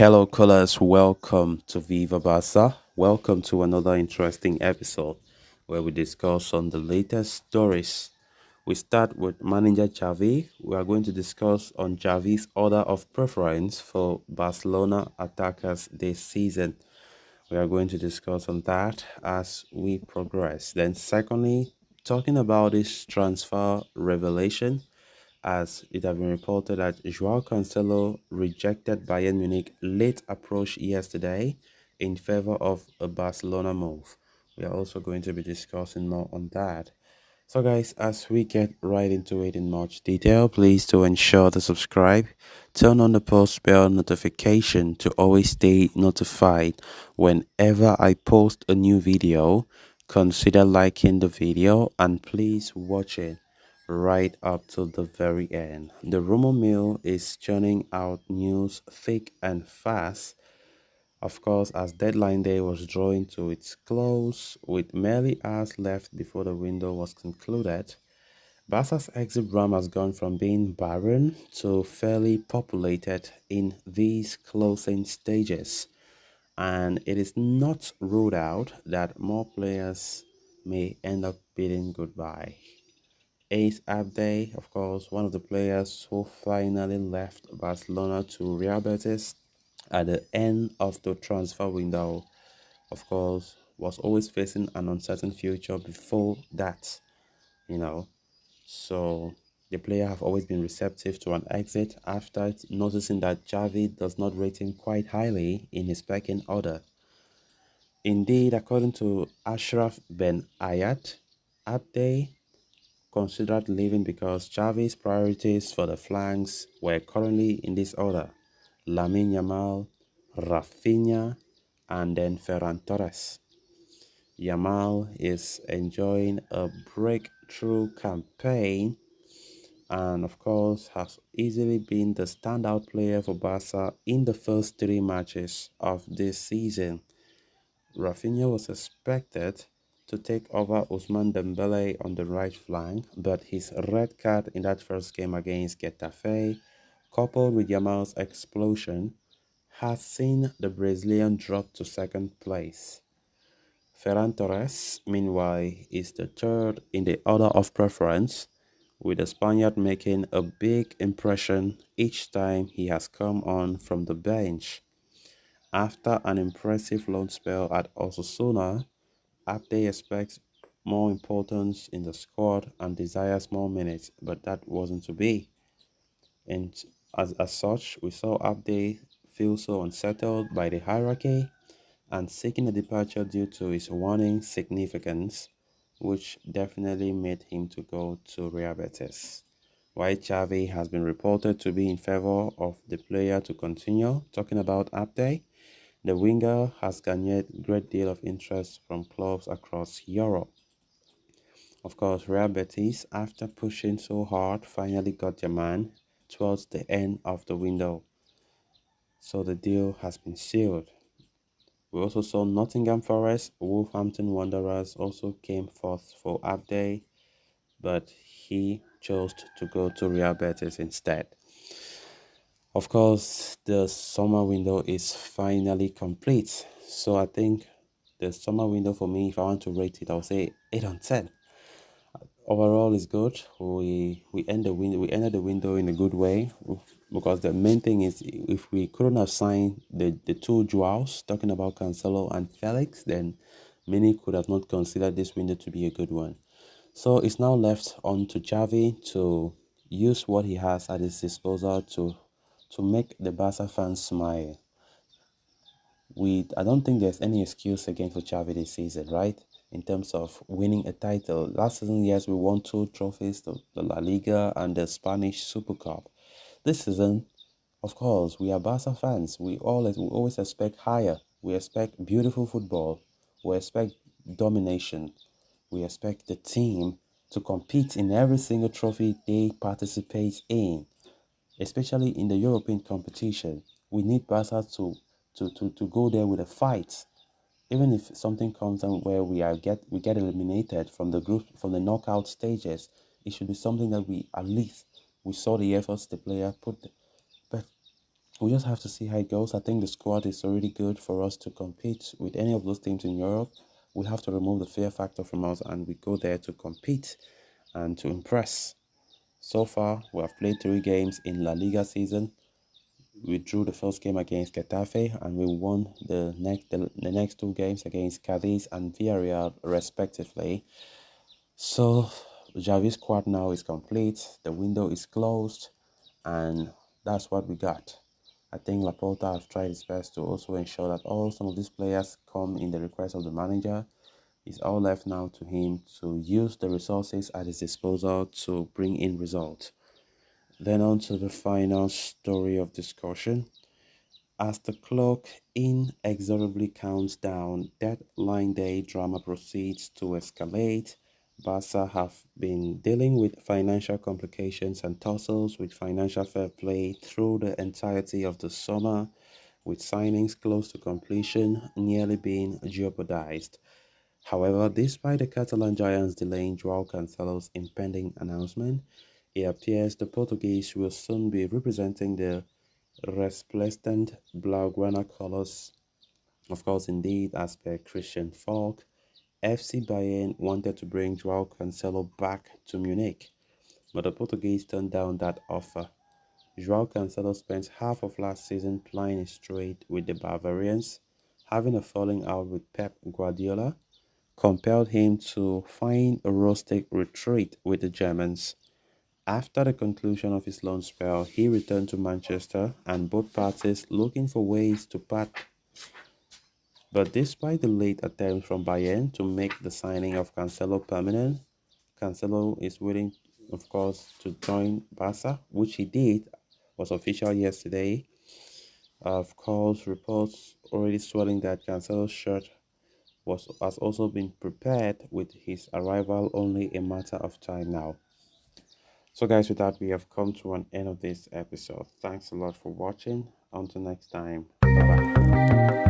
Hello, callers. Welcome to Viva Barca. Welcome to another interesting episode where we discuss on the latest stories. We start with manager Xavi. We are going to discuss on Xavi's order of preference for Barcelona attackers this season. We are going to discuss on that as we progress. Then, secondly, talking about this transfer revelation, as it has been reported that Joao Cancelo rejected Bayern Munich late approach yesterday in favor of a Barcelona move. We are also going to be discussing more on that. So guys, as we get right into it in much detail, please to ensure to subscribe, turn on the post bell notification to always stay notified whenever I post a new video. Consider liking the video and please watch it right up to the very end. The rumor mill is churning out news thick and fast, of course, as deadline day was drawing to its close, with merely hours left before the window was concluded. Barca's exit ram has gone from being barren to fairly populated in these closing stages, and it is not ruled out that more players may end up bidding goodbye. Ace Abde, of course, one of the players who finally left Barcelona to Real Betis at the end of the transfer window, of course, was always facing an uncertain future before that, you know. So the player have always been receptive to an exit after noticing that Xavi does not rate him quite highly in his pecking order. Indeed, according to Ashraf Ben Ayat, Abde considered leaving because Xavi's priorities for the flanks were currently in this order: Lamine Yamal, Rafinha, and then Ferran Torres. Yamal is enjoying a breakthrough campaign and of course has easily been the standout player for Barca in the first three matches of this season. Rafinha was expected to take over Ousmane Dembele on the right flank, but his red card in that first game against Getafe, coupled with Yamal's explosion, has seen the Brazilian drop to second place. Ferran Torres, meanwhile, is the third in the order of preference, with the Spaniard making a big impression each time he has come on from the bench. After an impressive loan spell at Osasuna, Abde expects more importance in the squad and desires more minutes, but that wasn't to be. And as such, we saw Abde feel so unsettled by the hierarchy and seeking a departure due to his warning significance, which definitely made him to go to Real Betis. While Xavi has been reported to be in favor of the player to continue, talking about Abde, the winger has garnered a great deal of interest from clubs across Europe. Of course, Real Betis, after pushing so hard, finally got their man towards the end of the window, so the deal has been sealed. We also saw Nottingham Forest, Wolverhampton Wanderers also came forth for Abde, but he chose to go to Real Betis instead. Of course, the summer window is finally complete. So I think the summer window for me, if I want to rate it, I'll say 8 on 10. Overall, it's good. We ended the window in a good way, because the main thing is if we couldn't have signed the two Joaos, talking about Cancelo and Felix, then many could have not considered this window to be a good one. So it's now left on to Xavi to use what he has at his disposal to make the Barca fans smile. I don't think there's any excuse again for Xavi this season, right? In terms of winning a title. Last season, yes, we won two trophies, the La Liga and the Spanish Super Cup. This season, of course, we are Barca fans. We always expect higher. We expect beautiful football. We expect domination. We expect the team to compete in every single trophy they participate in, especially in the European competition. We need Barca to go there with a fight. Even if something comes on where we get eliminated from the group, from the knockout stages, it should be something that we at least we saw the efforts the player put. But we just have to see how it goes. I think the squad is already good for us to compete with any of those teams in Europe. We have to remove the fear factor from us and we go there to compete and to impress. So far, we have played 3 games in La Liga season. We drew the first game against Getafe and we won the next 2 games against Cadiz and Villarreal respectively. So Xavi's squad now is complete. The window is closed, and that's what we got. I think Laporta has tried his best to also ensure that all some of these players come in the request of the manager. It's all left now to him to use the resources at his disposal to bring in results. Then on to the final story of discussion. As the clock inexorably counts down, deadline day drama proceeds to escalate. Barca have been dealing with financial complications and tussles with financial fair play through the entirety of the summer, with signings close to completion nearly being jeopardized. However, despite the Catalan giants delaying Joao Cancelo's impending announcement, it appears the Portuguese will soon be representing the resplendent Blaugrana colors. Of course, indeed, as per Christian Falk, FC Bayern wanted to bring Joao Cancelo back to Munich, but the Portuguese turned down that offer. Joao Cancelo spent half of last season plying his trade with the Bavarians, having a falling out with Pep Guardiola, compelled him to find a rustic retreat with the Germans. After the conclusion of his loan spell, he returned to Manchester and both parties looking for ways to part. But despite the late attempts from Bayern to make the signing of Cancelo permanent, Cancelo is willing, of course, to join Barca, which he did, was official yesterday. Of course, reports already swirling that Cancelo's shirt has also been prepared with his arrival only a matter of time now. So guys, with that, we have come to an end of this episode. Thanks a lot for watching. Until next time. Bye bye.